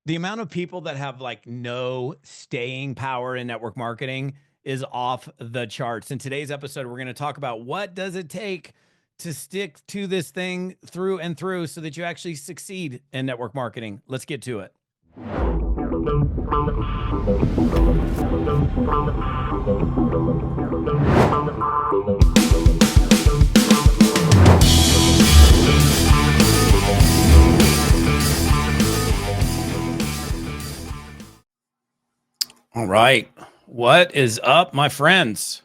The amount of people that have like no staying power in network marketing is off the charts. In today's episode, we're going to talk about what does it take to stick to this thing through and through so that you actually succeed in network marketing. Let's get to it. All right. What is up, my friends?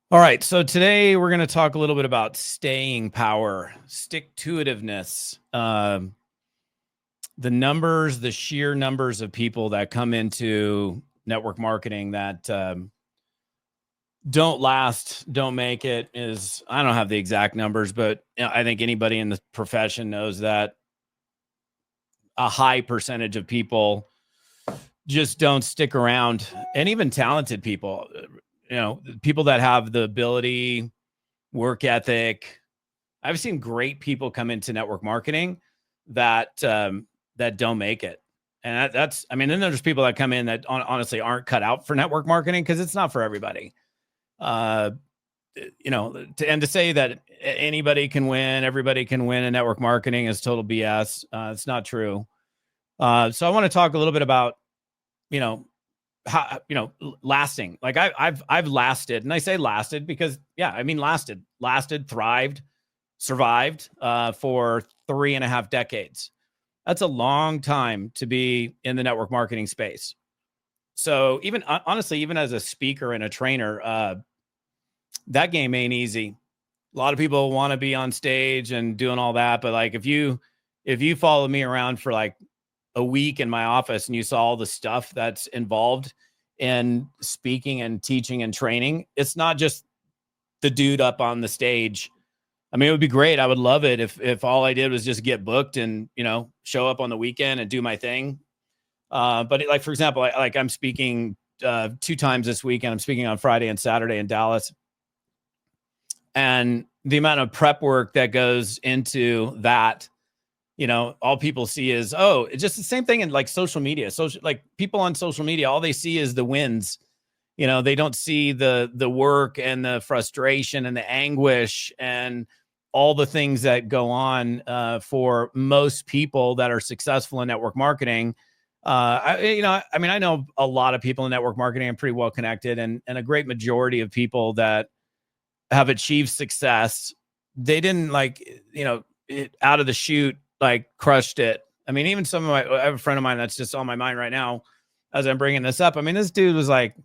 All right. So today we're going to talk a little bit about staying power, stick-to-itiveness, the sheer numbers of people that come into network marketing that don't last, don't make it is, I don't have the exact numbers, but I think anybody in the profession knows that a high percentage of people just don't stick around. And even talented people, people that have the ability, work ethic. I've seen great people come into network marketing that don't make it. And then there's people that come in that honestly aren't cut out for network marketing because it's not for everybody. To say that anybody can win, everybody can win in network marketing is total BS. It's not true. So I want to talk a little bit about, how, lasting. Like I've lasted, and I say lasted because lasted, thrived, survived for 3.5 decades. That's a long time to be in the network marketing space. So even honestly, even as a speaker and a trainer, that game ain't easy. A lot of people want to be on stage and doing all that, but like if you follow me around for like a week in my office and you saw all the stuff that's involved in speaking and teaching and training, it's not just the dude up on the stage. I mean, it would be great. I would love it if all I did was just get booked and, show up on the weekend and do my thing. But like, for example, I'm speaking 2 times this weekend. I'm speaking on Friday and Saturday in Dallas. And the amount of prep work that goes into that, all people see is, it's just the same thing in like social media. Like people on social media, all they see is the wins. They don't see the work and the frustration and the anguish and all the things that go on for most people that are successful in network marketing. I know a lot of people in network marketing. I'm pretty well connected, and a great majority of people that have achieved success, they didn't out of the chute, like crushed it. I mean, even I have a friend of mine that's just on my mind right now as I'm bringing this up. I mean, this dude was like,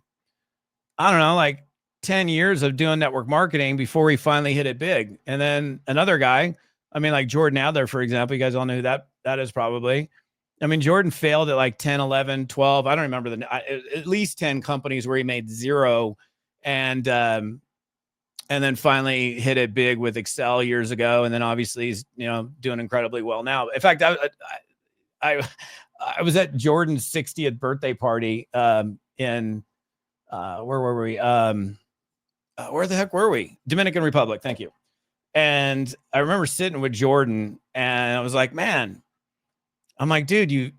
I don't know, like 10 years of doing network marketing before he finally hit it big. And then another guy, I mean, like Jordan Adler, for example, you guys all know who that is probably. I mean, Jordan failed at like 10, 11, 12. I don't remember at least 10 companies where he made zero. And then finally hit it big with Excel years ago. And then obviously he's, doing incredibly well now. In fact, I was at Jordan's 60th birthday party in where were we? Where the heck were we? Dominican Republic. Thank you. And I remember sitting with Jordan and I was like, man, I'm like, dude, you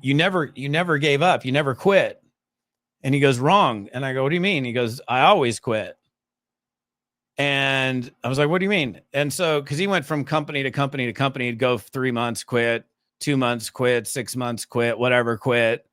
never gave up. You never quit. And he goes, wrong. And I go, what do you mean? He goes, I always quit. And I was like, what do you mean? And so, cause he went from company to company to company, he'd go 3 months, quit, 2 months, quit, 6 months, quit, whatever, quit.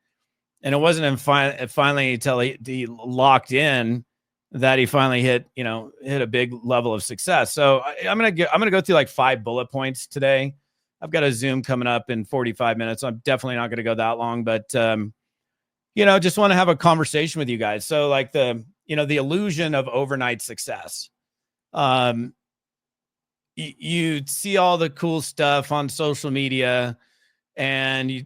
And it wasn't finally until he locked in that he finally hit a big level of success. So I'm going to go through like 5 bullet points today. I've got a Zoom coming up in 45 minutes. So I'm definitely not going to go that long, but just want to have a conversation with you guys. So like the illusion of overnight success. You see all the cool stuff on social media even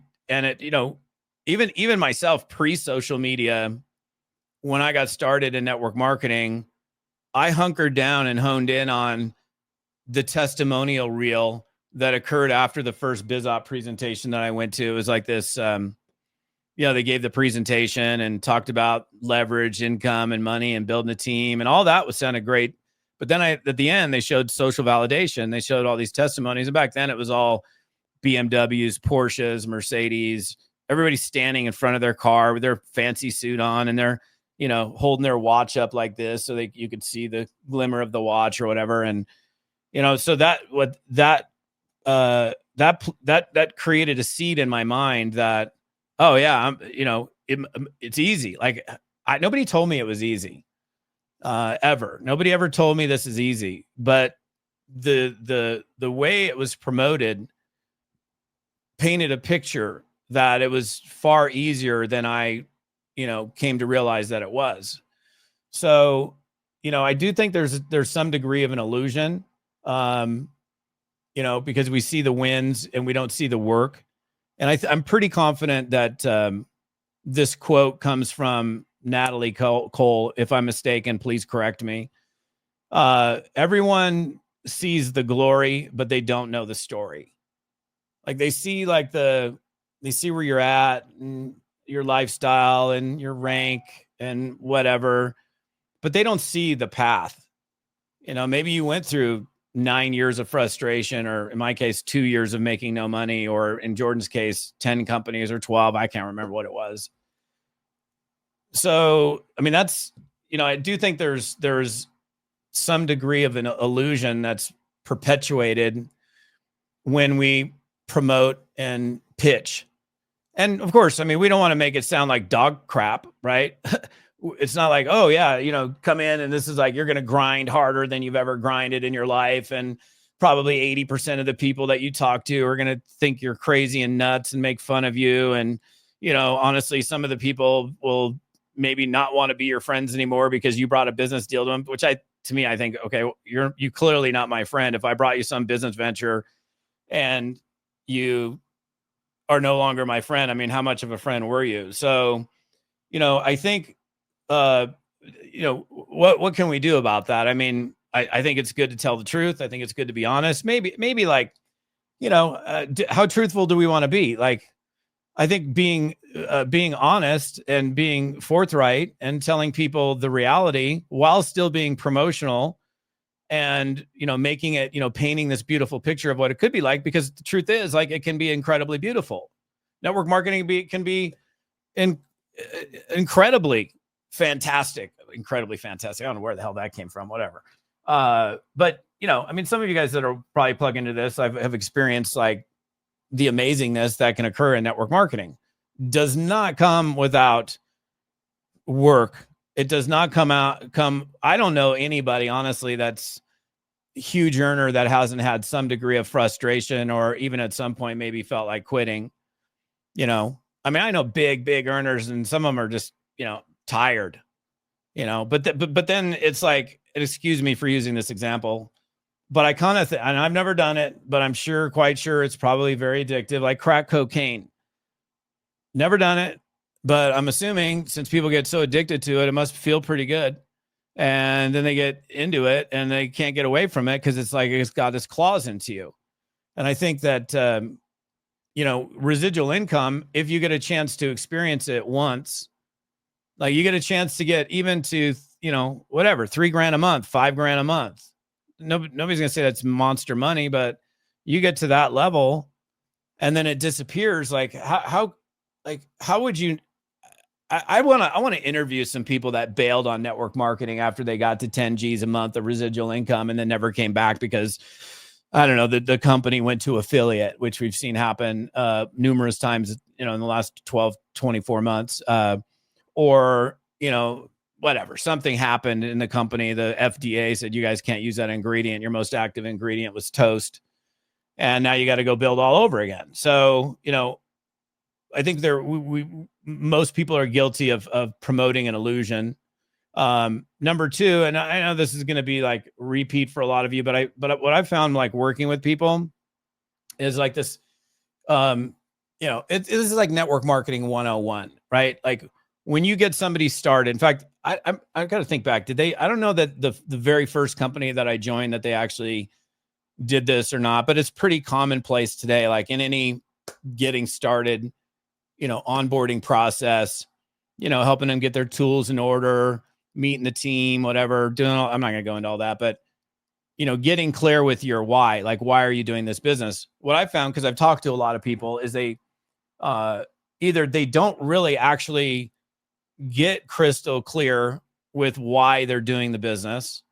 myself pre-social media, when I got started in network marketing, I hunkered down and honed in on the testimonial reel that occurred after the first BizOp presentation that I went to. It was like this, they gave the presentation and talked about leverage, income, and money, and building a team, and all that sounded great. But then at the end, they showed social validation. They showed all these testimonies. And back then it was all BMWs, Porsches, Mercedes, everybody's standing in front of their car with their fancy suit on, and they're, holding their watch up like this so you could see the glimmer of the watch or whatever. And, so that created a seed in my mind that, oh yeah, it's easy. Like nobody told me it was easy, ever. Nobody ever told me this is easy, but the way it was promoted painted a picture that it was far easier than I, came to realize that it was. So, I do think there's some degree of an illusion, because we see the wins and we don't see the work. And I'm pretty confident that this quote comes from Natalie Cole. If I'm mistaken, please correct me. Everyone sees the glory, but they don't know the story. Like they see where you're at and your lifestyle and your rank and whatever, but they don't see the path. Maybe you went through 9 years of frustration, or in my case, 2 years of making no money, or in Jordan's case, 10 companies or 12. I can't remember what it was. So, I mean, that's, I do think there's some degree of an illusion that's perpetuated when we promote and pitch. And of course, I mean, we don't want to make it sound like dog crap, right? It's not like, oh yeah, come in and this is like, you're going to grind harder than you've ever grinded in your life. And probably 80% of the people that you talk to are going to think you're crazy and nuts and make fun of you. And, honestly, some of the people will maybe not want to be your friends anymore because you brought a business deal to them, which to me, I think, okay, you clearly not my friend. If I brought you some business venture and you are no longer my friend, I mean, how much of a friend were you? So, I think, what can we do about that? I mean, I think it's good to tell the truth. I think it's good to be honest. Maybe like, how truthful do we want to be? Like, I think being honest and being forthright and telling people the reality while still being promotional and, making it, painting this beautiful picture of what it could be like, because the truth is, like, it can be incredibly beautiful. Network marketing can be incredibly fantastic. I don't know where the hell that came from, whatever. But, I mean, some of you guys that are probably plugged into this, have experienced like the amazingness that can occur in network marketing. Does not come without work. It does not I don't know anybody, honestly, that's a huge earner that hasn't had some degree of frustration, or even at some point maybe felt like quitting. I mean, I know big earners, and some of them are just, tired, but then it's like, excuse me for using this example, but I kind of and I've never done it, but I'm quite sure it's probably very addictive, like crack cocaine. Never done it, but I'm assuming since people get so addicted to it, it must feel pretty good. And then they get into it and they can't get away from it because it's like it's got its claws into you. And I think that, residual income, if you get a chance to experience it once, like you get a chance to get even to, whatever, $3,000 a month, $5,000 a month. Nobody's going to say that's monster money, but you get to that level and then it disappears. Like how would you, I want to interview some people that bailed on network marketing after they got to 10 G's a month of residual income and then never came back because, I don't know, the company went to affiliate, which we've seen happen numerous times, in the last 12, 24 months, or, whatever, something happened in the company. The FDA said, you guys can't use that ingredient. Your most active ingredient was toast. And now you got to go build all over again. So, I think most people are guilty of promoting an illusion. Number two, and I know this is going to be like repeat for a lot of you, but what I've found like working with people is like this, this is like network marketing 101, right? Like when you get somebody started, in fact, I got to think back. I don't know that the very first company that I joined that they actually did this or not, but it's pretty commonplace today. Like in any getting started, onboarding process, helping them get their tools in order, meeting the team, whatever, I'm not going to go into all that, but getting clear with your why, like, why are you doing this business? What I found, because I've talked to a lot of people, is they either they don't really actually get crystal clear with why they're doing the business.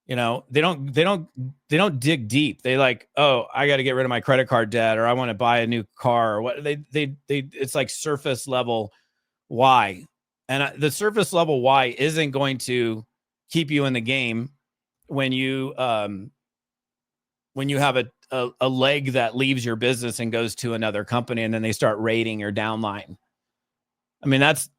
They don't dig deep. They like, oh, I got to get rid of my credit card debt, or I want to buy a new car, or what. They it's like surface level why. And the surface level why isn't going to keep you in the game when you have a leg that leaves your business and goes to another company, and then they start raiding your downline. I mean, that's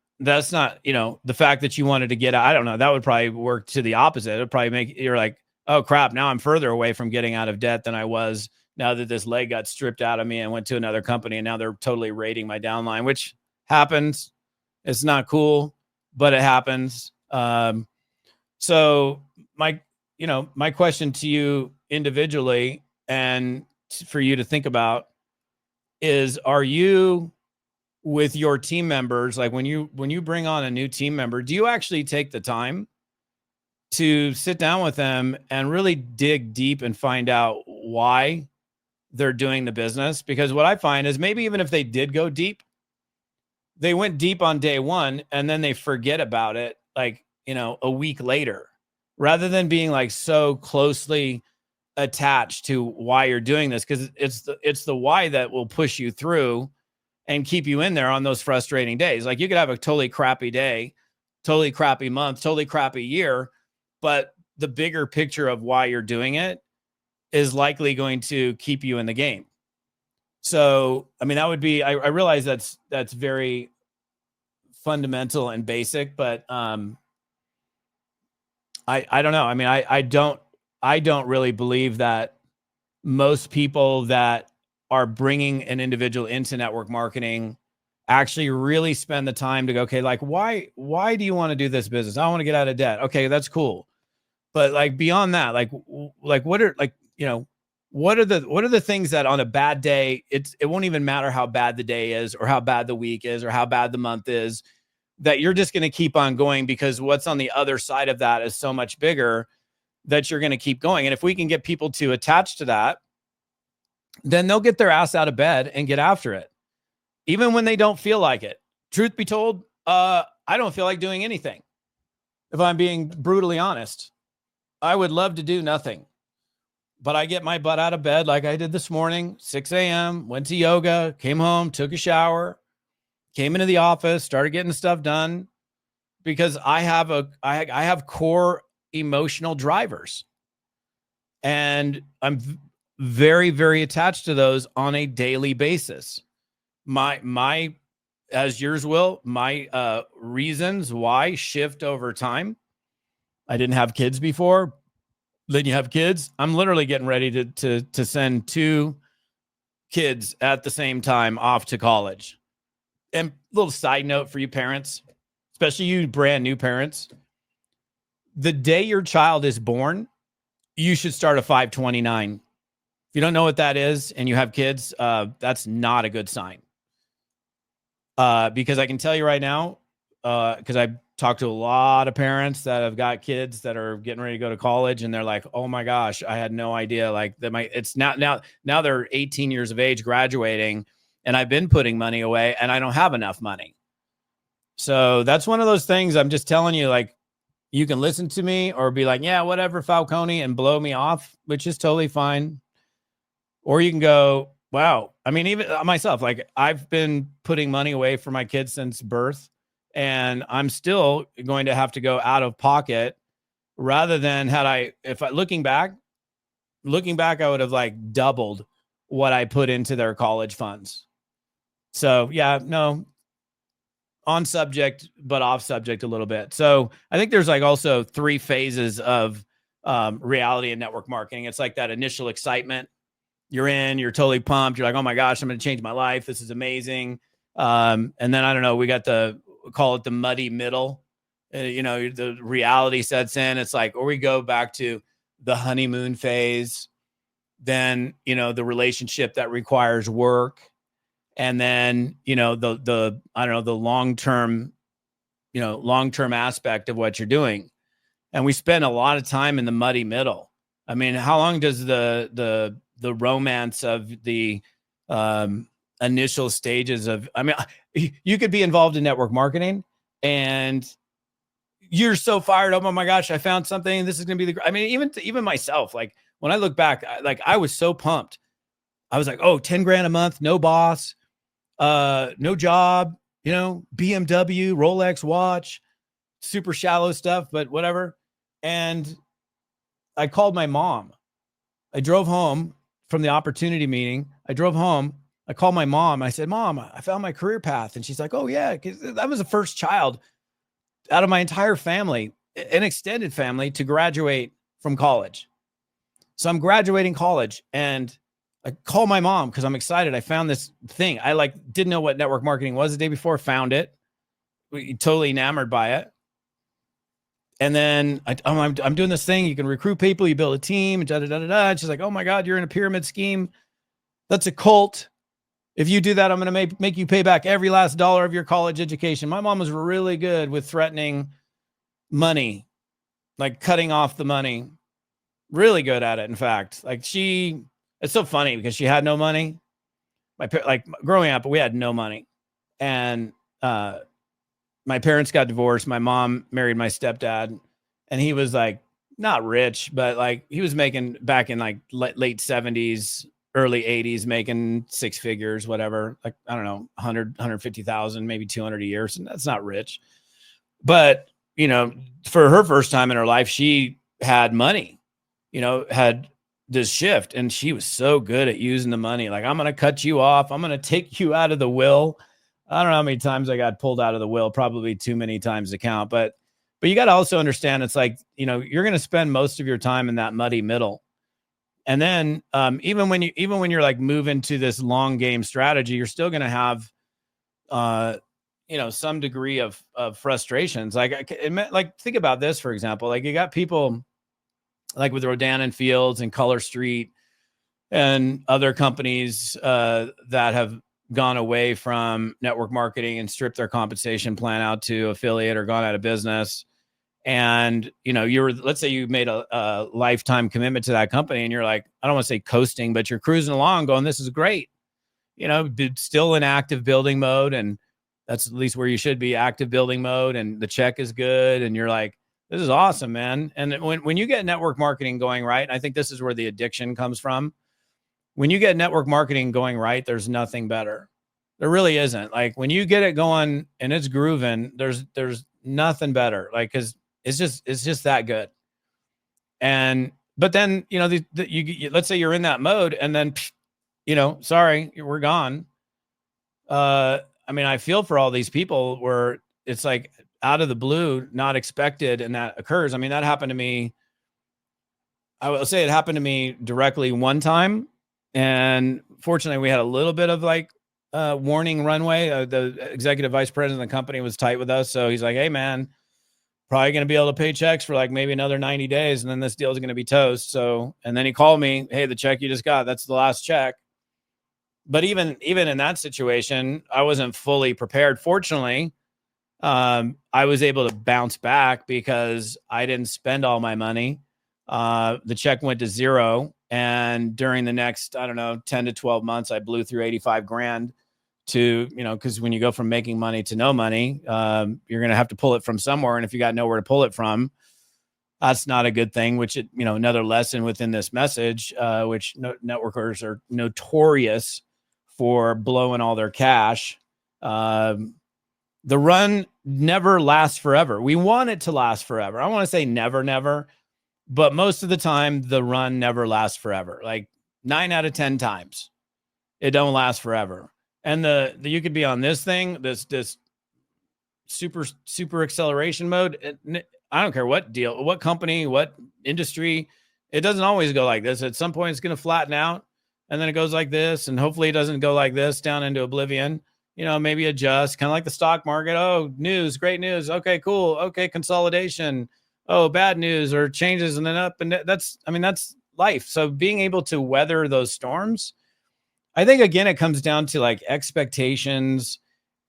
not, the fact that you wanted to get out. I don't know. That would probably work to the opposite. It'd probably make you're like, oh crap, now I'm further away from getting out of debt than I was now that this leg got stripped out of me and went to another company, and now they're totally raiding my downline, which happens. It's not cool, but it happens. So my question to you individually, and for you to think about, is, are you, with your team members, like when you bring on a new team member, do you actually take the time to sit down with them and really dig deep and find out why they're doing the business? Because what I find is, maybe even if they did go deep, they went deep on day one and then they forget about it, like, a week later, rather than being like so closely attached to why you're doing this. Because it's the why that will push you through and keep you in there on those frustrating days. Like, you could have a totally crappy day, totally crappy month, totally crappy year, but the bigger picture of why you're doing it is likely going to keep you in the game. So, I mean, that would be, I realize that's very fundamental and basic, but I don't know. I mean, I don't really believe that most people that are bringing an individual into network marketing actually really spend the time to go, okay, like, why do you want to do this business? I want to get out of debt. Okay, that's cool. But like, beyond that, like what are, like, what are the things that on a bad day, it won't even matter how bad the day is, or how bad the week is, or how bad the month is, that you're just going to keep on going, because what's on the other side of that is so much bigger that you're going to keep going. And if we can get people to attach to that, then they'll get their ass out of bed and get after it, even when they don't feel like it. Truth be told, I don't feel like doing anything. If I'm being brutally honest, I would love to do nothing, but I get my butt out of bed like I did this morning, 6 a.m., went to yoga, came home, took a shower, came into the office, started getting stuff done, because I have core emotional drivers, and I'm very, very attached to those on a daily basis. My as yours will, my reasons why shift over time. I didn't have kids before. Then you have kids. I'm literally getting ready to send 2 kids at the same time off to college. And little side note for you parents, especially you brand new parents, the day your child is born, you should start a 529. If you don't know what that is and you have kids, that's not a good sign. Because I can tell you right now, because I talked to a lot of parents that have got kids that are getting ready to go to college, and they're like, oh my gosh, I had no idea. Like, it's now they're 18 years of age, graduating, and I've been putting money away and I don't have enough money. So that's one of those things. I'm just telling you, like, you can listen to me or be like, yeah, whatever, Falcone, and blow me off, which is totally fine. Or you can go, wow. I mean, even myself, like, I've been putting money away for my kids since birth, and I'm still going to have to go out of pocket, rather than looking back, I would have like doubled what I put into their college funds. So yeah, no, on subject, but off subject a little bit. So I think there's like also 3 phases of reality and network marketing. It's like that initial excitement. You're totally pumped. You're like, oh my gosh, I'm going to change my life. This is amazing. And then, I don't know, we got call it the muddy middle. The reality sets in. It's like, or we go back to the honeymoon phase, then, the relationship that requires work. And then, the I don't know, the long-term aspect of what you're doing. And we spend a lot of time in the muddy middle. I mean, how long does the romance of the initial stages of, I mean, you could be involved in network marketing and you're so fired up. Oh my gosh, I found something. This is going to be I mean, even myself, like when I look back, I was so pumped. I was like, oh, 10 grand a month, no boss, no job, you know, BMW, Rolex watch, super shallow stuff, but whatever. And I called my mom. I drove home from the opportunity meeting. I drove home. I called my mom. I said, Mom, I found my career path. And she's like, oh, yeah, because I was the first child out of my entire family, an extended family, to graduate from college. So I'm graduating college and I call my mom because I'm excited. I found this thing. I didn't know what network marketing was the day before, found it, totally enamored by it. And then I'm doing this thing. You can recruit people, you build a team, da, da, da, da, da. And she's like, oh my God, you're in a pyramid scheme. That's a cult. If you do that, I'm going to make you pay back every last dollar of your college education. My mom was really good with threatening money, like cutting off the money. Really good at it. In fact, it's so funny because she had no money. Growing up, we had no money. And, my parents got divorced. My mom married my stepdad and he was like, not rich, but like he was making back in like late 70s, early 80s, making six figures, whatever. Like, I don't know, 100, 150,000, maybe 200 a year. So that's not rich. But, you know, for her first time in her life, she had money, you know, had this shift and she was so good at using the money. Like, I'm going to cut you off. I'm going to take you out of the will. I don't know how many times I got pulled out of the will, probably too many times to count, but you got to also understand it's like, you know, you're going to spend most of your time in that muddy middle. And then even when you're like moving to this long game strategy, you're still going to have, you know, some degree of frustrations. Like think about this, for example, like you got people like with Rodan and Fields and Color Street and other companies that have gone away from network marketing and stripped their compensation plan out to affiliate or gone out of business. And, you know, let's say you made a lifetime commitment to that company and you're like, I don't want to say coasting, but you're cruising along going, this is great. You know, still in active building mode. And that's at least where you should be, active building mode. And the check is good. And you're like, this is awesome, man. And when you get network marketing going right, I think this is where the addiction comes from. When you get network marketing going right, there's nothing better. There really isn't. Like when you get it going and it's grooving, there's nothing better. Like, cause it's just that good. And, but then, you know, let's say you're in that mode and then, you know, sorry, we're gone. I mean, I feel for all these people where it's like out of the blue, not expected. And that occurs. I mean, that happened to me. I will say it happened to me directly one time. And fortunately, we had a little bit of like warning runway. The executive vice president of the company was tight with us. So he's like, hey, man, probably going to be able to pay checks for like maybe another 90 days. And then this deal is going to be toast. So, and then he called me, hey, the check you just got, that's the last check. But even in that situation, I wasn't fully prepared. Fortunately, I was able to bounce back because I didn't spend all my money. The check went to zero. And during the next, I don't know, 10 to 12 months, I blew through 85 grand to, you know, because when you go from making money to no money, you're going to have to pull it from somewhere. And if you got nowhere to pull it from, that's not a good thing, which, you know, another lesson within this message, which networkers are notorious for blowing all their cash. The run never lasts forever. We want it to last forever. I want to say never, but most of the time the run never lasts forever. Like 9 out of 10 times it don't last forever. And you could be on this thing, this super acceleration mode. I don't care what deal, what company, what industry, it doesn't always go like this. At some point it's going to flatten out and then it goes like this. And hopefully it doesn't go like this down into oblivion, you know, maybe adjust, kind of like the stock market. Oh, news, great news. Okay, cool. Okay. Consolidation. Oh, bad news or changes and then up. And that's life. So being able to weather those storms, I think, again, it comes down to like expectations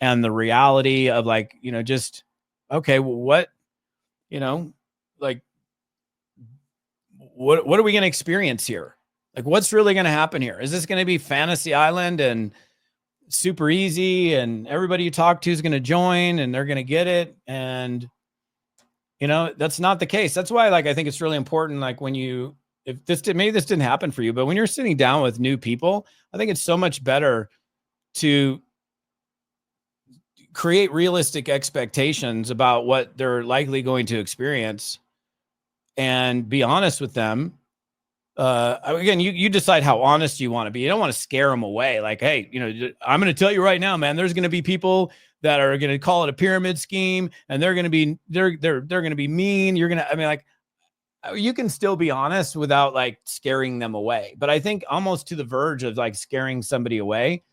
and the reality of like, you know, just, okay, well, what, you know, like what are we going to experience here? Like, what's really going to happen here? Is this going to be Fantasy Island and super easy and everybody you talk to is going to join and they're going to get it? And, that's not the case. That's why, like, I think it's really important. Like maybe this didn't happen for you, but when you're sitting down with new people, I think it's so much better to create realistic expectations about what they're likely going to experience and be honest with them. Again, you decide how honest you want to be. You don't want to scare them away. Like, hey, I'm going to tell you right now, man, there's going to be people that are going to call it a pyramid scheme and they're going to be mean. You can still be honest without like scaring them away. But I think almost to the verge of like scaring somebody away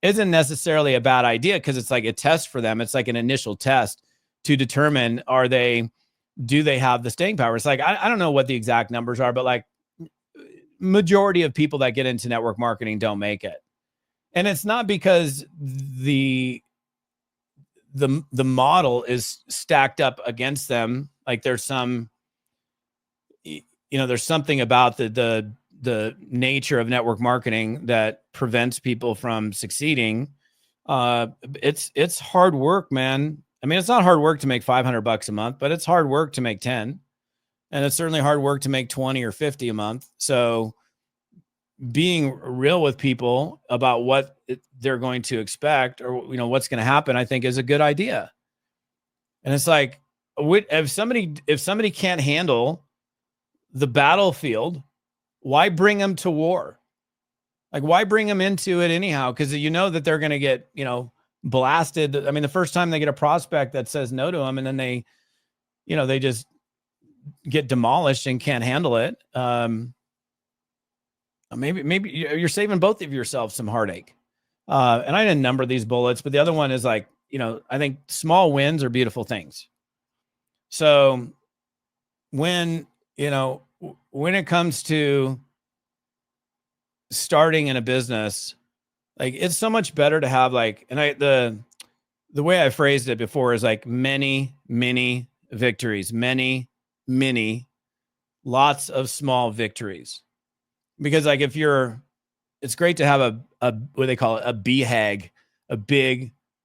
isn't necessarily a bad idea, because it's like a test for them. It's like an initial test to determine, do they have the staying power? It's like, I don't know what the exact numbers are, but like majority of people that get into network marketing don't make it. And it's not because the model is stacked up against them. Like there's something about the nature of network marketing that prevents people from succeeding. It's hard work, man. I mean, it's not hard work to make $500 a month, but it's hard work to make 10. And it's certainly hard work to make 20 or 50 a month. So being real with people about what they're going to expect or, what's going to happen, I think is a good idea. And it's like, if somebody can't handle the battlefield, why bring them to war? Like, why bring them into it anyhow? Because that they're going to get, blasted. I mean, the first time they get a prospect that says no to them, and then they just get demolished and can't handle it. Maybe you're saving both of yourselves some heartache. And I didn't number these bullets, but the other one is like, I think small wins are beautiful things. So when it comes to starting in a business, like it's so much better to have like, and the way I phrased it before is like many victories, many, lots of small victories. Because like it's great to have a what they call it, a BHAG,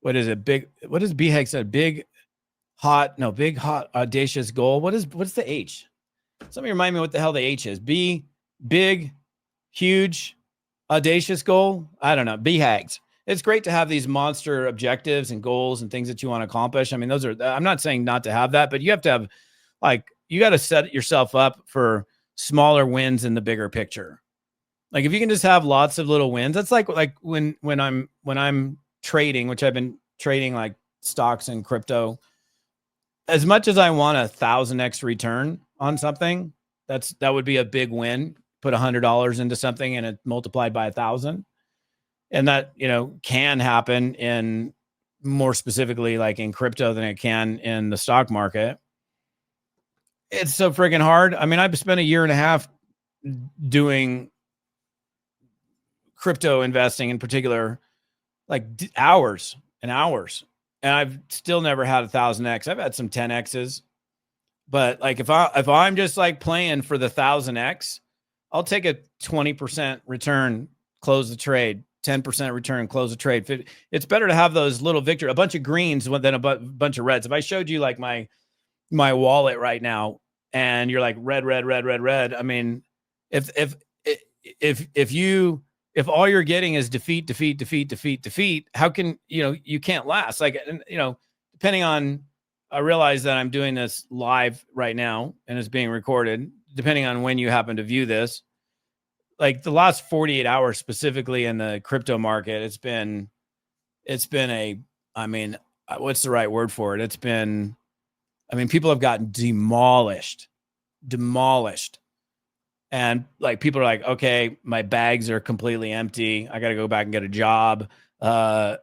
what does BHAG say? Big, hot, audacious goal. What's the H? Somebody remind me what the hell the H is. Big, huge, audacious goal. I don't know. BHAGs. It's great to have these monster objectives and goals and things that you want to accomplish. I mean, I'm not saying not to have that, but you have to have, like, you got to set yourself up for smaller wins in the bigger picture. Like if you can just have lots of little wins, that's like when I'm trading, which I've been trading like stocks and crypto, as much as I want 1,000x return on something, that would be a big win. Put $100 into something and it multiplied by 1,000. And that, can happen in, more specifically, like in crypto than it can in the stock market. It's so friggin' hard. I mean, I've spent a year and a half doing crypto investing in particular, like hours and hours. And I've still never had 1,000x. I've had some 10x's, but like if I'm just like playing for the 1,000x, I'll take a 20% return, close the trade, 10% return, close the trade. It's better to have those little victories, a bunch of greens than a bunch of reds. If I showed you like my wallet right now and you're like red. I mean, if all you're getting is defeat, how can, you can't last. Like, depending on, I realize that I'm doing this live right now and it's being recorded, depending on when you happen to view this. Like the last 48 hours, specifically in the crypto market, it's been what's the right word for it? People have gotten demolished. And like, people are like, okay, my bags are completely empty. I got to go back and get a job. I'm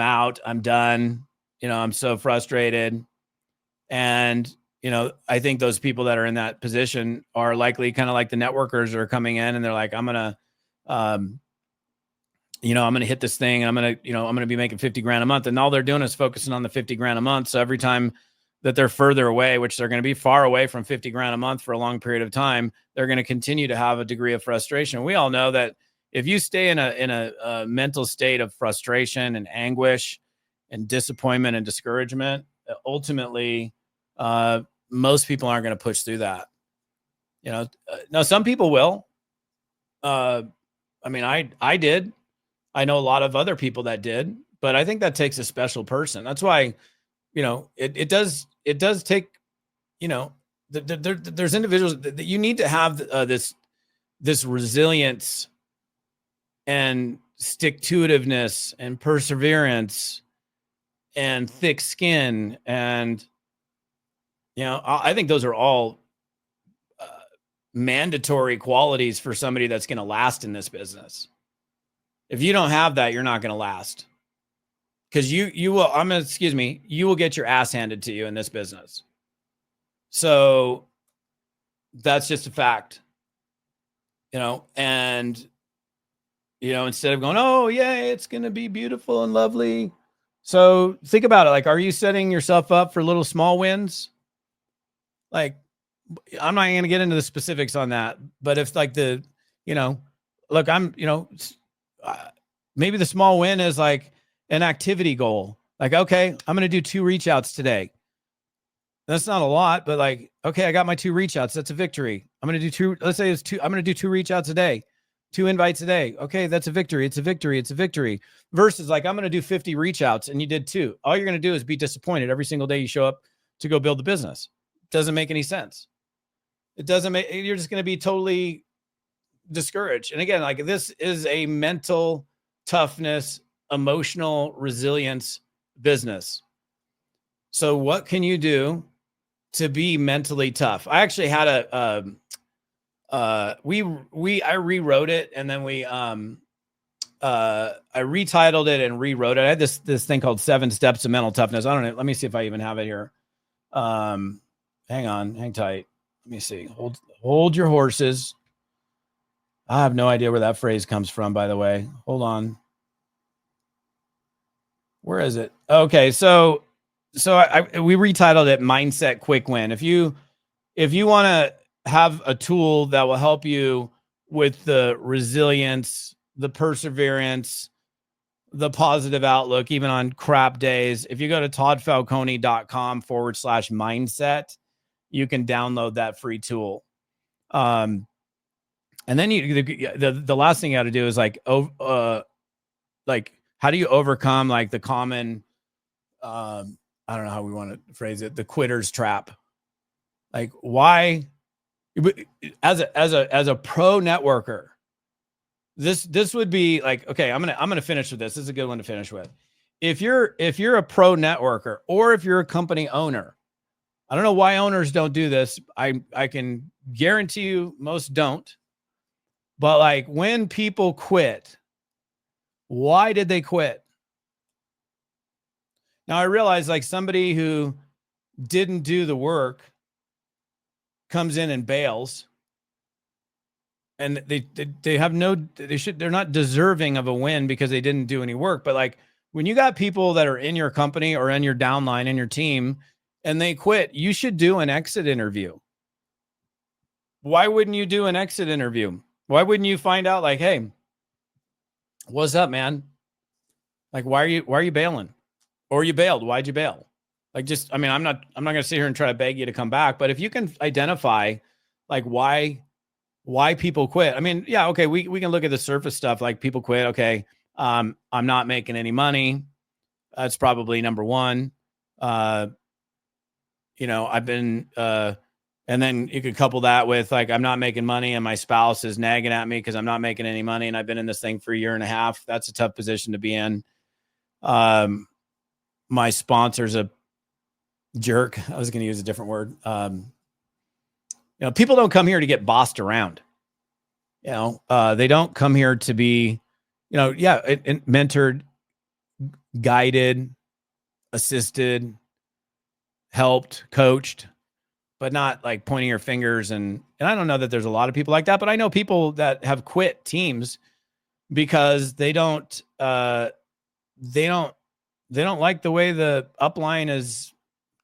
out, I'm done. I'm so frustrated. And, I think those people that are in that position are likely kind of like the networkers that are coming in and they're like, I'm going to hit this thing and I'm going to be making 50 grand a month. And all they're doing is focusing on the 50 grand a month. So every time that they're further away, which they're going to be far away from 50 grand a month for a long period of time, they're going to continue to have a degree of frustration. We all know that if you stay in a mental state of frustration and anguish and disappointment and discouragement, ultimately, most people aren't going to push through that. Now some people will. I mean, I did. I know a lot of other people that did, but I think that takes a special person. That's why, it does take, there's individuals that you need to have this resilience and stick-to-itiveness and perseverance and thick skin. And, I think those are all mandatory qualities for somebody that's going to last in this business. If you don't have that, you're not going to last, because you will get your ass handed to you in this business. So that's just a fact, and, instead of going, oh yeah, it's going to be beautiful and lovely. So think about it. Like, are you setting yourself up for little small wins? Like, I'm not going to get into the specifics on that, but if like look, I'm, maybe the small win is like an activity goal. Like, okay, I'm going to do 2 reach outs today. That's not a lot, but like, okay, I got my 2 reach outs. That's a victory. I'm going to do 2. Let's say it's 2. I'm going to do 2 reach outs a day, 2 invites a day. Okay. That's a victory. It's a victory. It's a victory versus like, I'm going to do 50 reach outs and you did 2. All you're going to do is be disappointed every single day you show up to go build the business. Doesn't make any sense. It doesn't make, you're just going to be totally discouraged. And again, like, this is a mental toughness, emotional resilience business. So what can you do to be mentally tough? I actually had I rewrote it, and then I retitled it and rewrote it. I had this thing called 7 Steps to Mental Toughness. I don't know. Let me see if I even have it here. Hang on, hang tight. Let me see. Hold your horses. I have no idea where that phrase comes from, by the way. Hold on. Where is it? Okay, so we retitled it Mindset Quick Win. If you want to have a tool that will help you with the resilience, the perseverance, the positive outlook, even on crap days, if you go to ToddFalcone.com/mindset, you can download that free tool. And then the last thing you got to do is like how do you overcome like the common, I don't know how we want to phrase it, the quitter's trap. Like, why, as a pro networker, this would be like, okay, I'm gonna finish with this. This is a good one to finish with. If you're a pro networker, or if you're a company owner, I don't know why owners don't do this. I can guarantee you most don't. But like, when people quit, why did they quit? Now I realize like somebody who didn't do the work comes in and bails, and they're not deserving of a win because they didn't do any work. But like, when you got people that are in your company or in your downline, in your team, and they quit, you should do an exit interview. Why wouldn't you do an exit interview? Why wouldn't you find out like, hey, what's up, man? Like, why are you bailing? Or you bailed. Why'd you bail? Like, just, I mean, I'm not going to sit here and try to beg you to come back, but if you can identify like why people quit. I mean, yeah, okay, we can look at the surface stuff, like people quit. Okay, I'm not making any money. That's probably number one. I've been, and then you could couple that with like, I'm not making money and my spouse is nagging at me because I'm not making any money and I've been in this thing for 1.5 years. That's a tough position to be in. My sponsor's a jerk. I was going to use a different word. People don't come here to get bossed around. They don't come here to be, mentored, guided, assisted, helped, coached, but not like pointing your fingers. And I don't know that there's a lot of people like that, but I know people that have quit teams because they don't like the way the upline is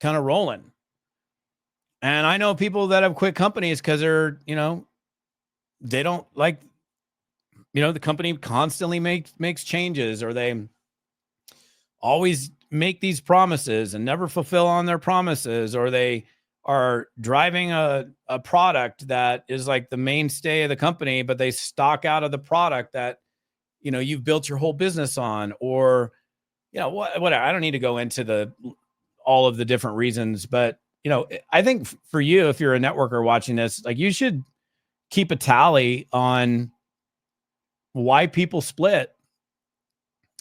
kind of rolling. And I know people that have quit companies because they're, they don't like, the company constantly makes changes, or they always make these promises and never fulfill on their promises, or they are driving a product that is like the mainstay of the company, but they stock out of the product that, you've built your whole business on, or, whatever. I don't need to go into all of the different reasons, but, I think for you, if you're a networker watching this, like, you should keep a tally on why people split.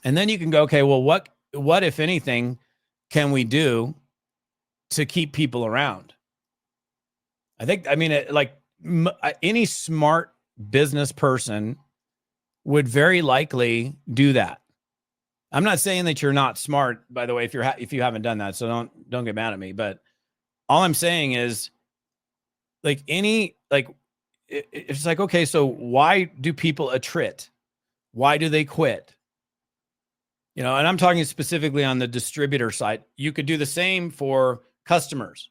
And then you can go, okay, well, what, if anything, can we do to keep people around? Any smart business person would very likely do that. I'm not saying that you're not smart, by the way, if you haven't done that. So don't get mad at me. But all I'm saying is, it's like, okay, so why do people attrit? Why do they quit? And I'm talking specifically on the distributor side. You could do the same for customers.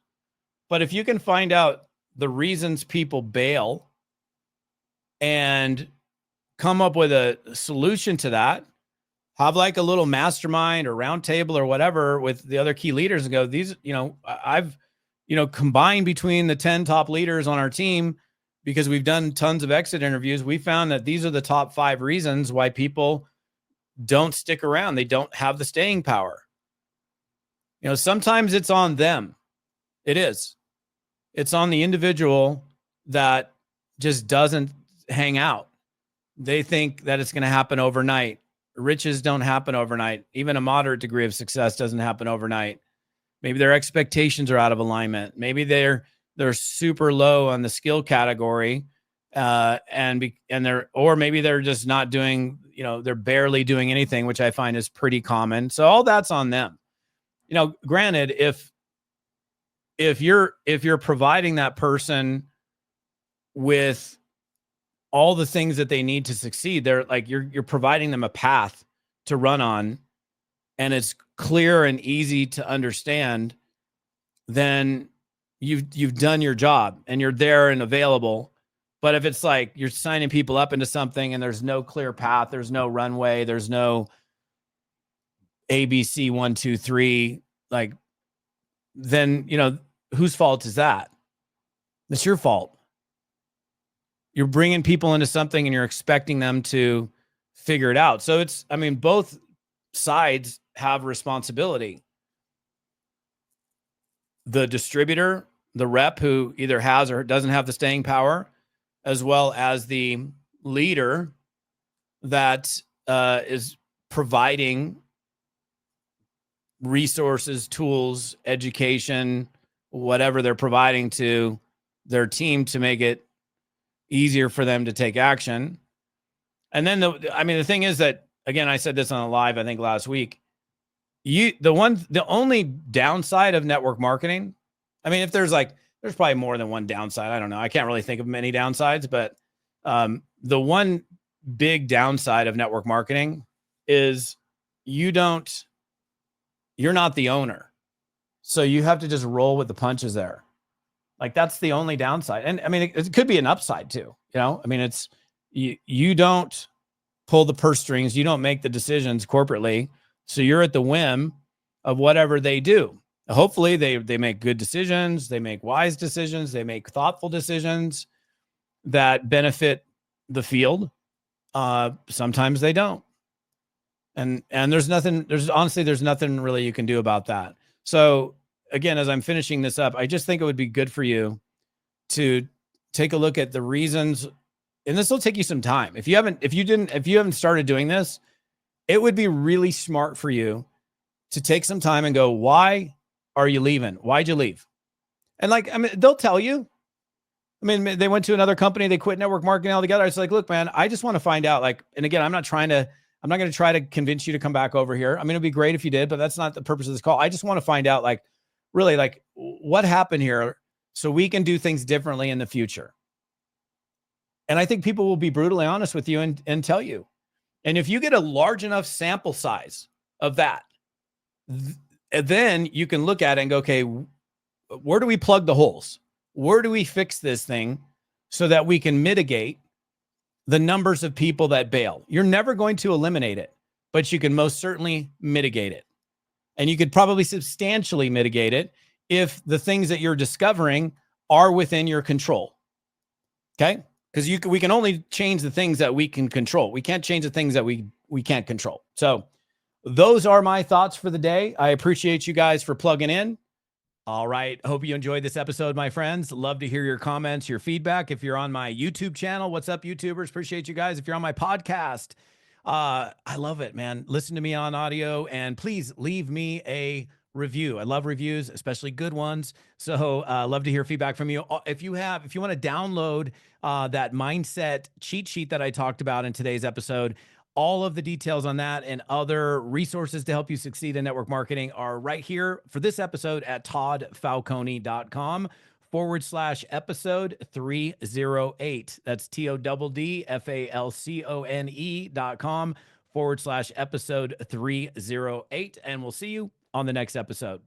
But if you can find out the reasons people bail and come up with a solution to that, have like a little mastermind or round table or whatever with the other key leaders and go, these, I've, combined between the 10 top leaders on our team, because we've done tons of exit interviews. We found that these are the top 5 reasons why people don't stick around. They don't have the staying power. Sometimes it's on them. It is. It's on the individual that just doesn't hang out. They think that it's going to happen overnight. Riches don't happen overnight. Even a moderate degree of success doesn't happen overnight. Maybe their expectations are out of alignment. Maybe they're super low on the skill category, or maybe they're just not doing, they're barely doing anything, which I find is pretty common. So all that's on them. Granted, if you're providing that person with all the things that they need to succeed, they're like, you're providing them a path to run on, and it's clear and easy to understand, then you've done your job and you're there and available. But if it's like you're signing people up into something and there's no clear path, there's no runway, there's no ABC 1, 2, 3, like, then, whose fault is that? It's your fault. You're bringing people into something and you're expecting them to figure it out. So both sides have responsibility. The distributor, the rep who either has or doesn't have the staying power, as well as the leader that is providing resources, tools, education, whatever they're providing to their team to make it easier for them to take action. And then the thing is that, again, I said this on a live, I think last week, the only downside of network marketing, if there's probably more than one downside. I don't know. I can't really think of many downsides, but the one big downside of network marketing is you're not the owner. So you have to just roll with the punches there. Like, that's the only downside. And it could be an upside too. It's, you don't pull the purse strings. You don't make the decisions corporately. So you're at the whim of whatever they do. Hopefully they make good decisions. They make wise decisions. They make thoughtful decisions that benefit the field. Sometimes they don't. And there's nothing really you can do about that. So again, as I'm finishing this up, I just think it would be good for you to take a look at the reasons, and this will take you some time. If you haven't started doing this, it would be really smart for you to take some time and go, why are you leaving? Why'd you leave? And they'll tell you. They went to another company, they quit network marketing altogether. It's like, look, man, I just want to find out, and again, I'm not going to try to convince you to come back over here. It'd be great if you did, but that's not the purpose of this call. I just want to find out, really, what happened here so we can do things differently in the future. And I think people will be brutally honest with you and tell you. And if you get a large enough sample size of that, And then you can look at it and go, okay, where do we plug the holes? Where do we fix this thing so that we can mitigate the numbers of people that bail? You're never going to eliminate it, but you can most certainly mitigate it. And you could probably substantially mitigate it if the things that you're discovering are within your control. Okay? Because we can only change the things that we can control. We can't change the things that we can't control. So those are my thoughts for the day. I appreciate you guys for plugging in. All right. Hope you enjoyed this episode, my friends. Love to hear your comments, your feedback. If you're on my YouTube channel, what's up, YouTubers? Appreciate you guys. If you're on my podcast, I love it, man. Listen to me on audio and please leave me a review. I love reviews, especially good ones. So love to hear feedback from you. If you want to download that mindset cheat sheet that I talked about in today's episode, all of the details on that and other resources to help you succeed in network marketing are right here for this episode at ToddFalcone.com/episode 308. That's ToddFalcone.com/episode 308. And we'll see you on the next episode.